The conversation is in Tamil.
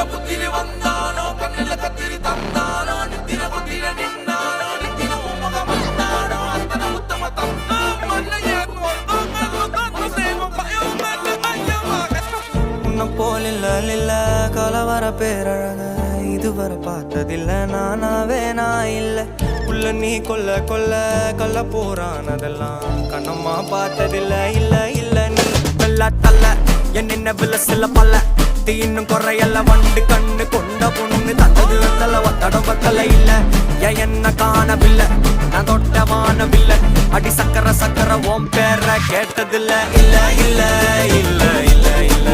புத்திரி வந்தானோ கண்ணில கத்திரி தந்தானோ நித்திர புத்திர நின்னானோ நித்திர உமகம் வந்தானோ அத்தனை உத்தம தந்தோ மண்ணையே உன்னை போல் இல்ல கலவர பேரழக இதுவரை பார்த்ததில்ல நானாவே நான் இல்ல உள்ள நீ கொல்ல கொல்ல கள்ள போறானதெல்லாம் கண்ணம்மா பார்த்ததில்ல இல்ல இல்ல நீ வெள்ள தள்ள என்ன வில சில பல்ல இன்னும் குறையல்ல வண்டு கண்ணு கொண்ட பொண்ணு தந்தது வெத்தல ஒத்தடம் பத்தல இல்ல என்ன காணவில்லை நான் தொட்ட வானவில்லை அடி சக்கர ஓம் பேர கேட்டதில்ல இல்ல இல்ல இல்ல இல்ல இல்ல